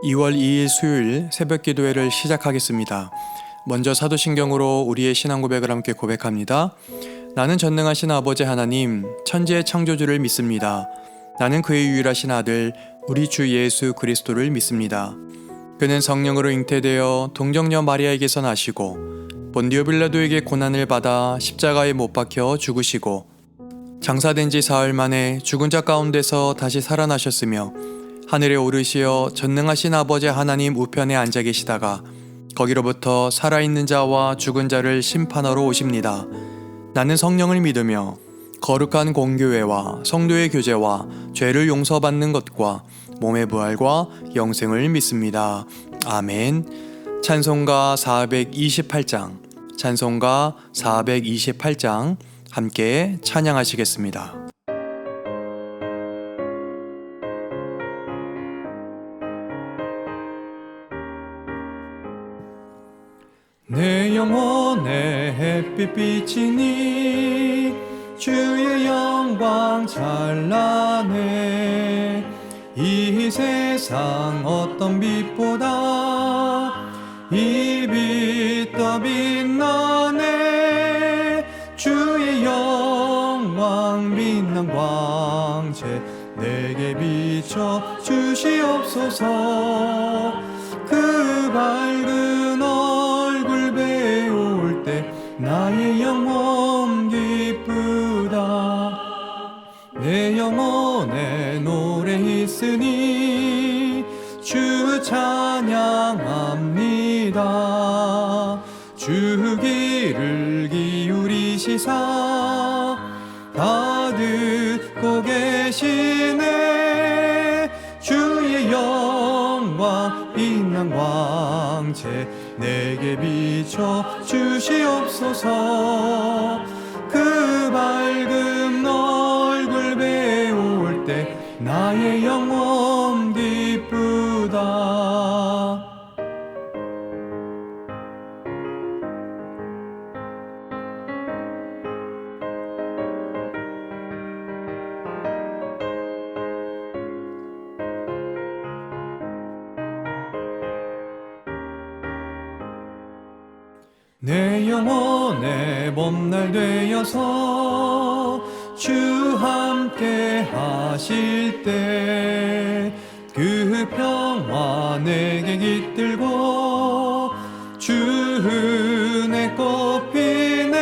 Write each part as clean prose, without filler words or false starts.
2월 2일 수요일 새벽 기도회를 시작하겠습니다. 먼저 사도신경으로 우리의 신앙 고백을 함께 고백합니다. 나는 전능하신 아버지 하나님, 천지의 창조주를 믿습니다. 나는 그의 유일하신 아들, 우리 주 예수 그리스도를 믿습니다. 그는 성령으로 잉태되어 동정녀 마리아에게서 나시고 본디오 빌라도에게 고난을 받아 십자가에 못 박혀 죽으시고 장사된 지 사흘 만에 죽은 자 가운데서 다시 살아나셨으며 하늘에 오르시어 전능하신 아버지 하나님 우편에 앉아 계시다가 거기로부터 살아있는 자와 죽은 자를 심판하러 오십니다. 나는 성령을 믿으며 거룩한 공교회와 성도의 교제와 죄를 용서받는 것과 몸의 부활과 영생을 믿습니다. 아멘. 찬송가 428장, 찬송가 428장 함께 찬양하시겠습니다. 내 영혼에 햇빛 비치니 주의 영광 찬란해. 이 세상 어떤 빛보다 이 빛 더 빛나네. 주의 영광 빛난 광채 내게 비춰 주시옵소서. 그 밝은 얼굴 배울 때 나의 영혼 기쁘다. 내 영혼에 노래 있으니 주 찬양합니다. 주 귀를 기울이시사 다 듣고 계시네. 주의 영광 빛난 광채 내게 비춰 주시옵소서. 그 밝은 얼굴 배울 때 나의 영혼 기쁘다. 내 영혼의 봄날 되어서 주 함께 하실 때 그 평화 내게 깃들고 주 은혜 꽃피네.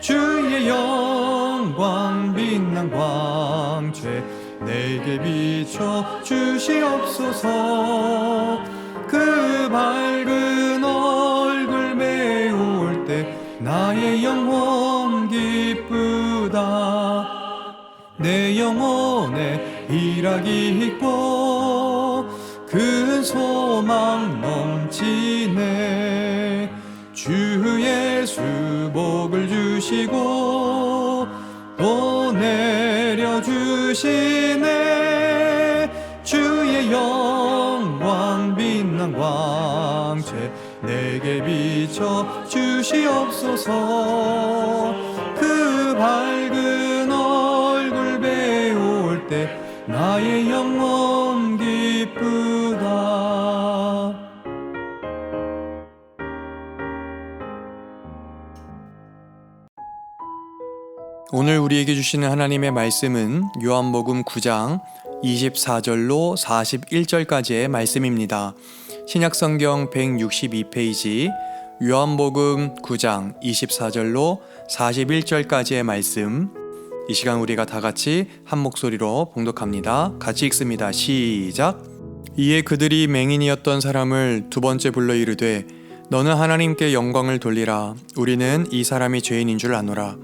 주의 영광 빛난 광채 내게 비춰 주시옵소서. 그 밝은 얼굴 배울 때 나의 영혼 기쁘다. 내 영혼에 희락이 있고 큰 소망 넘치네. 주 예수 복을 주시고 또 내려주시네. 주의 영광 빛난 광채 내게 비춰 주시옵소서. 그 밝은 얼굴 배울 때 나의 영혼 기쁘다. 오늘 우리에게 주시는 하나님의 말씀은 요한복음 9장 24절로 41절까지의 말씀입니다. 신약성경 162페이지 요한복음 9장 24절로 41절까지의 말씀, 이 시간 우리가 다 같이 한 목소리로 봉독합니다. 같이 읽습니다. 시작. 이에 그들이 맹인이었던 사람을 두 번째 불러 이르되 너는 하나님께 영광을 돌리라. 우리는 이 사람이 죄인인 줄 아노라.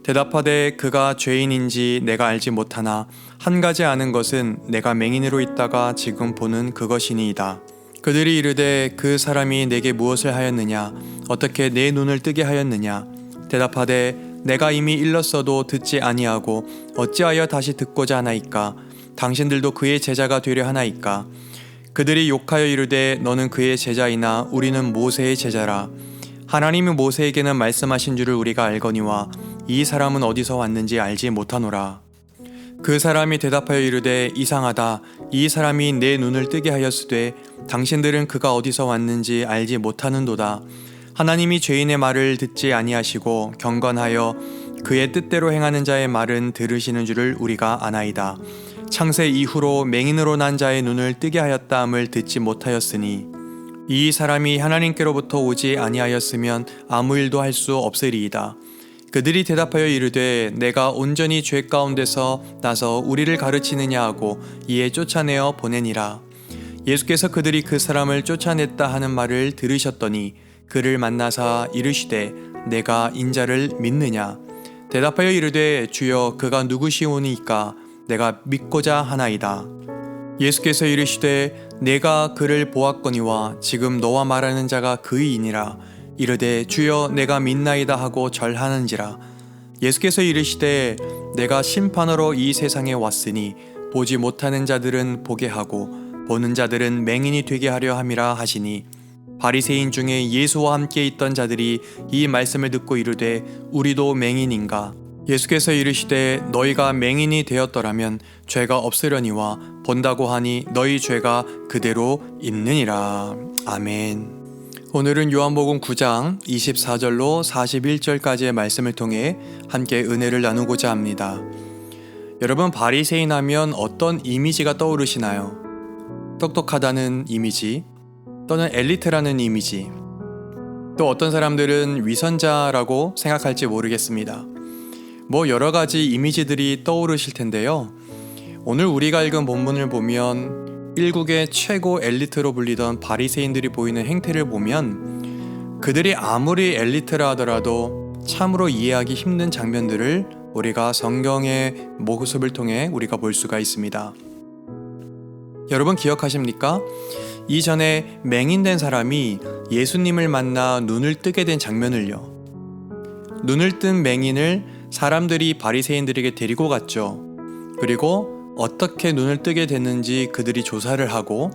대답하되 그가 죄인인지 내가 알지 못하나 한 가지 아는 것은 내가 맹인으로 있다가 지금 보는 그것이니이다. 그들이 이르되 그 사람이 내게 무엇을 하였느냐? 어떻게 내 눈을 뜨게 하였느냐? 대답하되 내가 이미 일렀어도 듣지 아니하고 어찌하여 다시 듣고자 하나이까? 당신들도 그의 제자가 되려 하나이까? 그들이 욕하여 이르되 너는 그의 제자이나 우리는 모세의 제자라. 하나님이 모세에게는 말씀하신 줄을 우리가 알거니와 이 사람은 어디서 왔는지 알지 못하노라. 그 사람이 대답하여 이르되 이상하다. 이 사람이 내 눈을 뜨게 하였으되 당신들은 그가 어디서 왔는지 알지 못하는도다. 하나님이 죄인의 말을 듣지 아니하시고 경건하여 그의 뜻대로 행하는 자의 말은 들으시는 줄을 우리가 아나이다. 창세 이후로 맹인으로 난 자의 눈을 뜨게 하였다함을 듣지 못하였으니 이 사람이 하나님께로부터 오지 아니하였으면 아무 일도 할 수 없으리이다. 그들이 대답하여 이르되 내가 온전히 죄 가운데서 나서 우리를 가르치느냐 하고 이에 쫓아내어 보내니라. 예수께서 그들이 그 사람을 쫓아냈다 하는 말을 들으셨더니 그를 만나사 이르시되 내가 인자를 믿느냐. 대답하여 이르되 주여 그가 누구시오니이까 내가 믿고자 하나이다. 예수께서 이르시되 내가 그를 보았거니와 지금 너와 말하는 자가 그이니라. 이르되 주여 내가 믿나이다 하고 절하는지라. 예수께서 이르시되 내가 심판하러 이 세상에 왔으니 보지 못하는 자들은 보게 하고 보는 자들은 맹인이 되게 하려 함이라 하시니 바리새인 중에 예수와 함께 있던 자들이 이 말씀을 듣고 이르되 우리도 맹인인가. 예수께서 이르시되 너희가 맹인이 되었더라면 죄가 없으려니와 본다고 하니 너희 죄가 그대로 있느니라. 아멘. 오늘은 요한복음 9장 24절로 41절까지의 말씀을 통해 함께 은혜를 나누고자 합니다. 여러분, 바리새인 하면 어떤 이미지가 떠오르시나요? 똑똑하다는 이미지, 또는 엘리트라는 이미지, 또 어떤 사람들은 위선자라고 생각할지 모르겠습니다. 여러 가지 이미지들이 떠오르실 텐데요. 오늘 우리가 읽은 본문을 보면 일국의 최고 엘리트로 불리던 바리새인들이 보이는 행태를 보면 그들이 아무리 엘리트라 하더라도 참으로 이해하기 힘든 장면들을 우리가 성경의 모습을 통해 우리가 볼 수가 있습니다. 여러분 기억하십니까? 이전에 맹인된 사람이 예수님을 만나 눈을 뜨게 된 장면을요. 눈을 뜬 맹인을 사람들이 바리새인들에게 데리고 갔죠. 그리고 어떻게 눈을 뜨게 됐는지 그들이 조사를 하고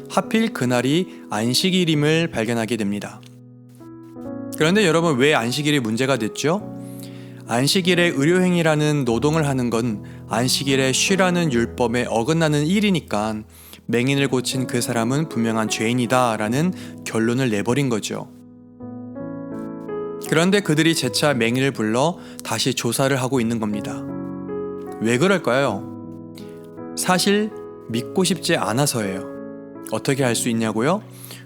하필 그날이 안식일임을 발견하게 됩니다. 그런데 여러분, 왜 안식일이 문제가 됐죠? 안식일에 의료행위라는 노동을 하는 건 안식일에 쉬라는 율법에 어긋나는 일이니까 맹인을 고친 그 사람은 분명한 죄인이다 라는 결론을 내버린 거죠. 그런데 그들이 재차 맹인을 불러 다시 조사를 하고 있는 겁니다. 왜 그럴까요? 사실 믿고 싶지 않아서예요. 어떻게 할 수 있냐고요?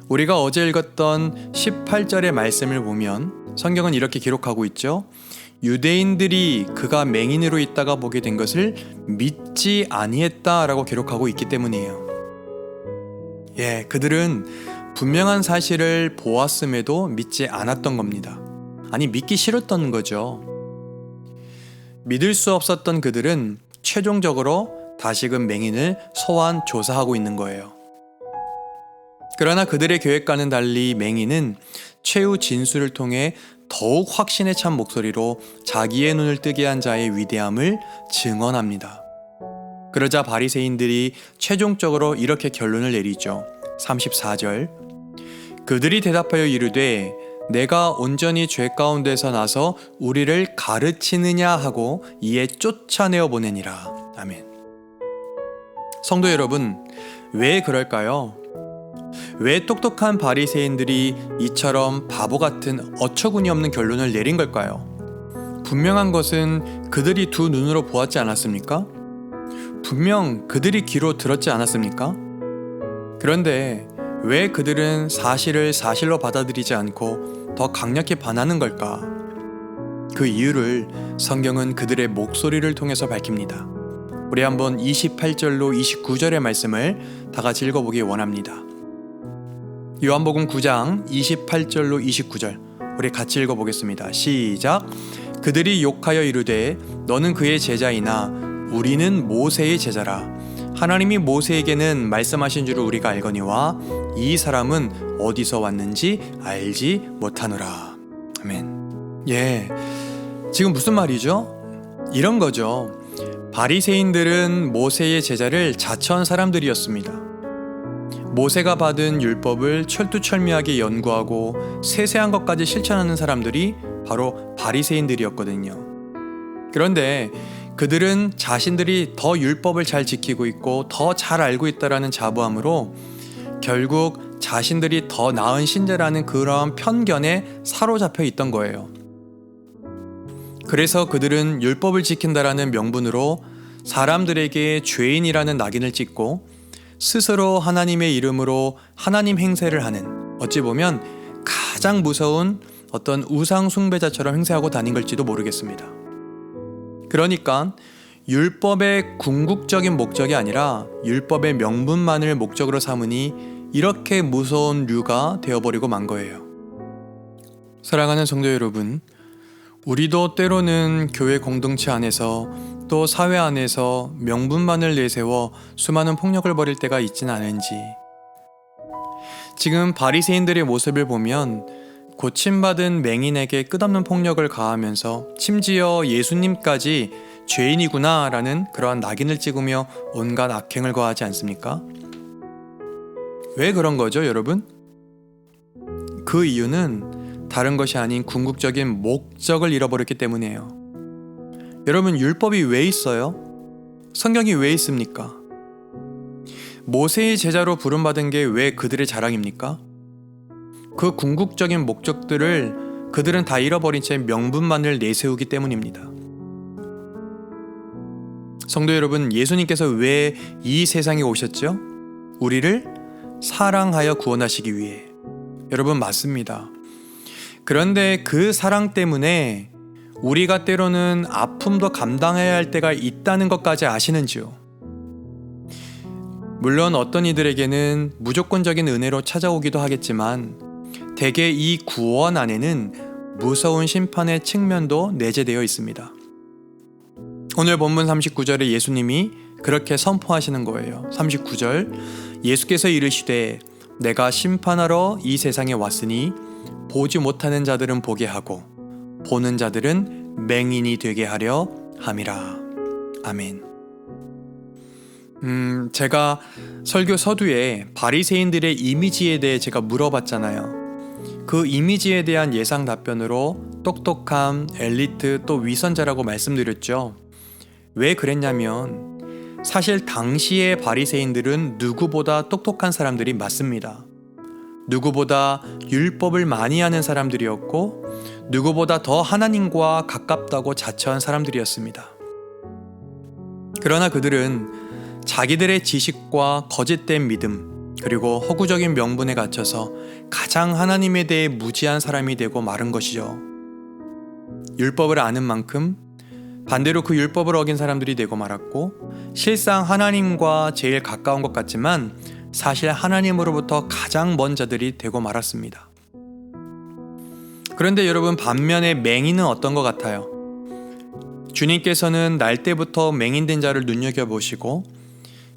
우리가 어제 읽었던 18절의 말씀을 보면 성경은 이렇게 기록하고 있죠. 유대인들이 그가 맹인으로 있다가 보게 된 것을 믿지 아니했다라고 기록하고 있기 때문이에요. 그들은 분명한 사실을 보았음에도 믿지 않았던 겁니다. 아니, 믿기 싫었던 거죠. 믿을 수 없었던 그들은 최종적으로 다시금 맹인을 소환 조사하고 있는 거예요. 그러나 그들의 계획과는 달리 맹인은 최후 진술을 통해 더욱 확신에 찬 목소리로 자기의 눈을 뜨게 한 자의 위대함을 증언합니다. 그러자 바리새인들이 최종적으로 이렇게 결론을 내리죠. 34절. 그들이 대답하여 이르되 내가 온전히 죄 가운데서 나서 우리를 가르치느냐 하고 이에 쫓아내어 보내니라. 아멘. 성도 여러분, 왜 그럴까요? 왜 똑똑한 바리새인들이 이처럼 바보 같은 어처구니 없는 결론을 내린 걸까요? 분명한 것은 그들이 두 눈으로 보았지 않았습니까? 분명 그들이 귀로 들었지 않았습니까? 그런데 왜 그들은 사실을 사실로 받아들이지 않고 더 강력히 반하는 걸까? 그 이유를 성경은 그들의 목소리를 통해서 밝힙니다. 우리 한번 28절로 29절의 말씀을 다 같이 읽어보기 원합니다. 요한복음 9장 28절로 29절 우리 같이 읽어보겠습니다. 시작. 그들이 욕하여 이르되 너는 그의 제자이나 우리는 모세의 제자라. 하나님이 모세에게는 말씀하신 줄을 우리가 알거니와 이 사람은 어디서 왔는지 알지 못하노라. 아멘. 지금 무슨 말이죠? 이런 거죠. 바리새인들은 모세의 제자를 자처한 사람들이었습니다. 모세가 받은 율법을 철두철미하게 연구하고 세세한 것까지 실천하는 사람들이 바로 바리새인들이었거든요. 그런데 그들은 자신들이 더 율법을 잘 지키고 있고 더 잘 알고 있다라는 자부함으로 결국 자신들이 더 나은 신자라는 그러한 편견에 사로잡혀 있던 거예요. 그래서 그들은 율법을 지킨다라는 명분으로 사람들에게 죄인이라는 낙인을 찍고 스스로 하나님의 이름으로 하나님 행세를 하는, 어찌 보면 가장 무서운 어떤 우상 숭배자처럼 행세하고 다닌 걸지도 모르겠습니다. 그러니까 율법의 궁극적인 목적이 아니라 율법의 명분만을 목적으로 삼으니 이렇게 무서운 류가 되어버리고 만 거예요. 사랑하는 성도 여러분, 우리도 때로는 교회 공동체 안에서 또 사회 안에서 명분만을 내세워 수많은 폭력을 벌일 때가 있진 않은지, 지금 바리새인들의 모습을 보면 고침받은 맹인에게 끝없는 폭력을 가하면서 심지어 예수님까지 죄인이구나 라는 그러한 낙인을 찍으며 온갖 악행을 거하지 않습니까? 왜 그런 거죠, 여러분? 그 이유는 다른 것이 아닌 궁극적인 목적을 잃어버렸기 때문이에요. 여러분, 율법이 왜 있어요? 성경이 왜 있습니까? 모세의 제자로 부름받은 게 왜 그들의 자랑입니까? 그 궁극적인 목적들을 그들은 다 잃어버린 채 명분만을 내세우기 때문입니다. 성도 여러분, 예수님께서 왜 이 세상에 오셨죠? 우리를 사랑하여 구원하시기 위해. 여러분, 맞습니다. 그런데 그 사랑 때문에 우리가 때로는 아픔도 감당해야 할 때가 있다는 것까지 아시는지요? 물론 어떤 이들에게는 무조건적인 은혜로 찾아오기도 하겠지만 대개 이 구원 안에는 무서운 심판의 측면도 내재되어 있습니다. 오늘 본문 39절에 예수님이 그렇게 선포하시는 거예요. 39절, 예수께서 이르시되 내가 심판하러 이 세상에 왔으니 보지 못하는 자들은 보게 하고 보는 자들은 맹인이 되게 하려 함이라. 아멘. 제가 설교 서두에 바리새인들의 이미지에 대해 제가 물어봤잖아요. 그 이미지에 대한 예상 답변으로 똑똑함, 엘리트, 또 위선자라고 말씀드렸죠. 왜 그랬냐면 사실 당시의 바리새인들은 누구보다 똑똑한 사람들이 맞습니다. 누구보다 율법을 많이 아는 사람들이었고 누구보다 더 하나님과 가깝다고 자처한 사람들이었습니다. 그러나 그들은 자기들의 지식과 거짓된 믿음 그리고 허구적인 명분에 갇혀서 가장 하나님에 대해 무지한 사람이 되고 마른 것이죠. 율법을 아는 만큼 반대로 그 율법을 어긴 사람들이 되고 말았고 실상 하나님과 제일 가까운 것 같지만 사실 하나님으로부터 가장 먼 자들이 되고 말았습니다. 그런데 여러분, 반면에 맹인은 어떤 것 같아요? 주님께서는 날 때부터 맹인된 자를 눈여겨보시고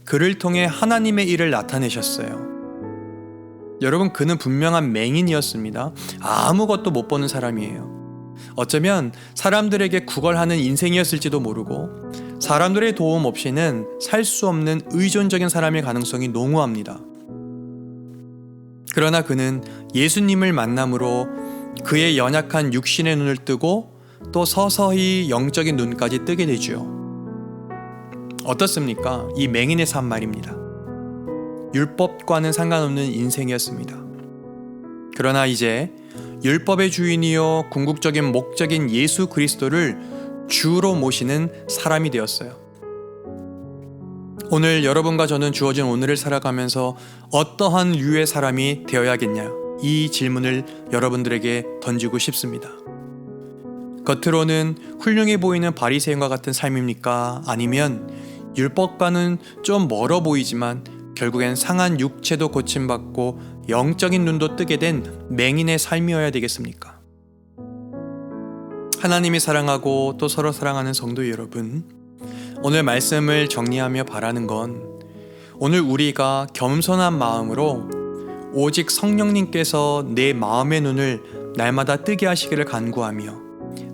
그를 통해 하나님의 일을 나타내셨어요. 여러분, 그는 분명한 맹인이었습니다. 아무것도 못 보는 사람이에요. 어쩌면 사람들에게 구걸하는 인생이었을지도 모르고 사람들의 도움 없이는 살 수 없는 의존적인 사람일 가능성이 농후합니다. 그러나 그는 예수님을 만남으로 그의 연약한 육신의 눈을 뜨고 또 서서히 영적인 눈까지 뜨게 되죠. 어떻습니까? 이 맹인의 삶 말입니다. 율법과는 상관없는 인생이었습니다. 그러나 이제 율법의 주인이요 궁극적인 목적인 예수 그리스도를 주로 모시는 사람이 되었어요. 오늘 여러분과 저는 주어진 오늘을 살아가면서 어떠한 류의 사람이 되어야겠냐, 이 질문을 여러분들에게 던지고 싶습니다. 겉으로는 훌륭해 보이는 바리새인과 같은 삶입니까? 아니면 율법과는 좀 멀어 보이지만 결국엔 상한 육체도 고침받고 영적인 눈도 뜨게 된 맹인의 삶이어야 되겠습니까? 하나님이 사랑하고 또 서로 사랑하는 성도 여러분, 오늘 말씀을 정리하며 바라는 건 오늘 우리가 겸손한 마음으로 오직 성령님께서 내 마음의 눈을 날마다 뜨게 하시기를 간구하며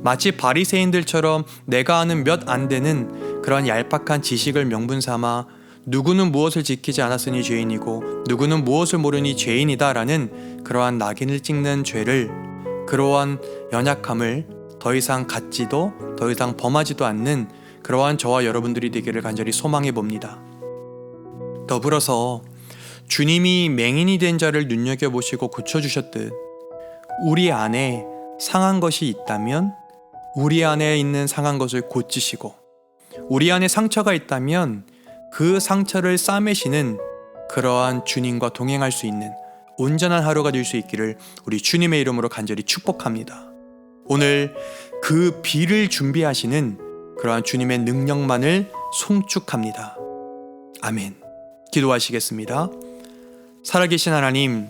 마치 바리새인들처럼 내가 아는 몇 안 되는 그런 얄팍한 지식을 명분 삼아 누구는 무엇을 지키지 않았으니 죄인이고 누구는 무엇을 모르니 죄인이다 라는 그러한 낙인을 찍는 죄를, 그러한 연약함을 더 이상 갖지도 더 이상 범하지도 않는 그러한 저와 여러분들이 되기를 간절히 소망해 봅니다. 더불어서 주님이 맹인이 된 자를 눈여겨보시고 고쳐주셨듯 우리 안에 상한 것이 있다면 우리 안에 있는 상한 것을 고치시고, 우리 안에 상처가 있다면 그 상처를 싸매시는 그러한 주님과 동행할 수 있는 온전한 하루가 될 수 있기를 우리 주님의 이름으로 간절히 축복합니다. 오늘 그 비를 준비하시는 그러한 주님의 능력만을 송축합니다. 아멘. 기도하시겠습니다. 살아계신 하나님,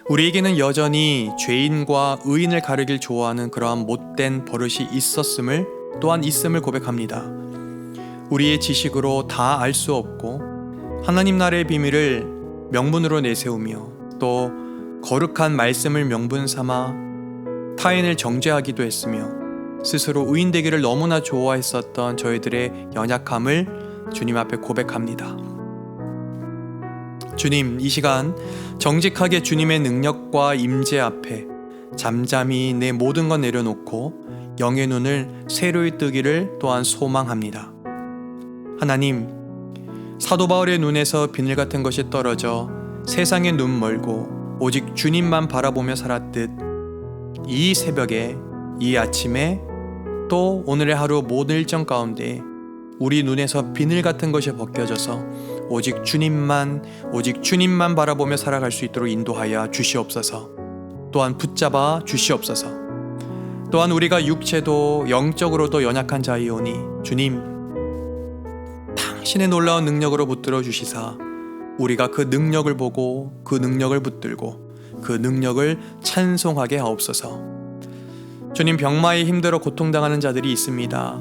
우리에게는 여전히 죄인과 의인을 가르길 좋아하는 그러한 못된 버릇이 있었음을, 또한 있음을 고백합니다. 우리의 지식으로 다 알 수 없고 하나님 나라의 비밀을 명분으로 내세우며 또 거룩한 말씀을 명분 삼아 타인을 정죄하기도 했으며 스스로 의인 되기를 너무나 좋아했었던 저희들의 연약함을 주님 앞에 고백합니다. 주님, 이 시간 정직하게 주님의 능력과 임재 앞에 잠잠히 내 모든 것 내려놓고 영의 눈을 새로이 뜨기를 또한 소망합니다. 하나님, 사도 바울의 눈에서 비늘 같은 것이 떨어져 세상에 눈 멀고 오직 주님만 바라보며 살았듯 이 새벽에, 이 아침에, 또 오늘의 하루 모든 일정 가운데 우리 눈에서 비늘 같은 것이 벗겨져서 오직 주님만 바라보며 살아갈 수 있도록 인도하여 주시옵소서. 또한 붙잡아 주시옵소서. 또한 우리가 육체도 영적으로도 연약한 자이오니 주님, 당신의 놀라운 능력으로 붙들어 주시사 우리가 그 능력을 보고 그 능력을 붙들고 그 능력을 찬송하게 하옵소서. 주님, 병마에 힘들어 고통당하는 자들이 있습니다.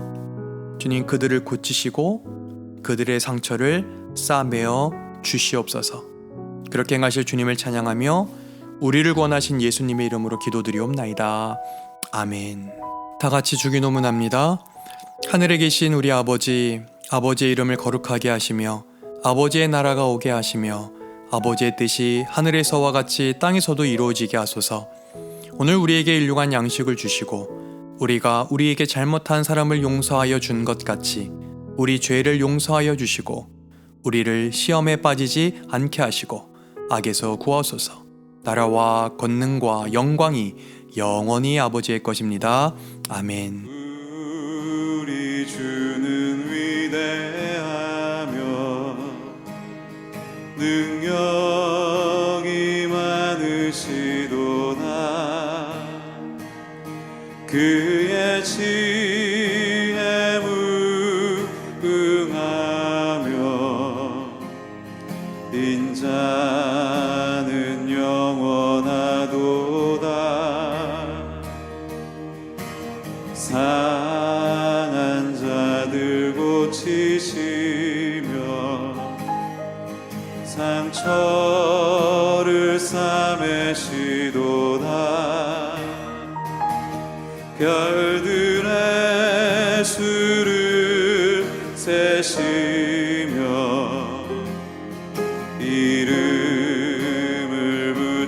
주님, 그들을 고치시고 그들의 상처를 싸매어 주시옵소서. 그렇게 행하실 주님을 찬양하며 우리를 권하신 예수님의 이름으로 기도드리옵나이다. 아멘. 다 같이 주기도문합니다. 하늘에 계신 우리 아버지, 아버지의 이름을 거룩하게 하시며 아버지의 나라가 오게 하시며 아버지의 뜻이 하늘에서와 같이 땅에서도 이루어지게 하소서. 오늘 우리에게 일용할 양식을 주시고 우리가 우리에게 잘못한 사람을 용서하여 준 것 같이 우리 죄를 용서하여 주시고 우리를 시험에 빠지지 않게 하시고 악에서 구하소서. 나라와 권능과 영광이 영원히 아버지의 것입니다. 아멘. 우리 주는 위대하며 능력이 많으시도다. 그의 지혜에 무응하며 인자는 영원하도다. 상한 자들 고치시며 상처를 싸매시도다. 별들의 수를 세시며 이름을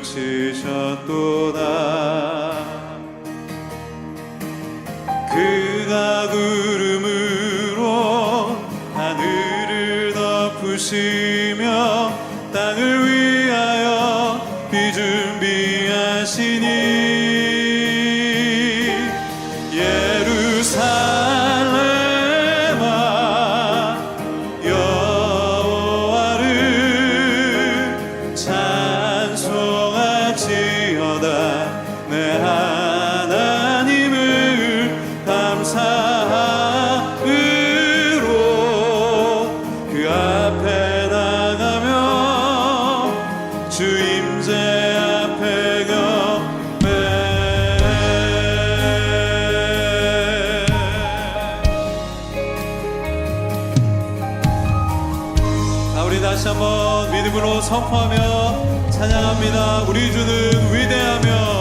붙이셨도다. 그가 구름으로 하늘을 덮으시며 땅을 위하여 비 준비하시니 예루살렘아 여호와를 찬송할지어다. 내 하나님을 감사함으로 그 앞에 나가며 주 임재 앞에 경배. 우리 다시 한번 믿음으로 선포하며 찬양합니다. 우리 주는 위대하며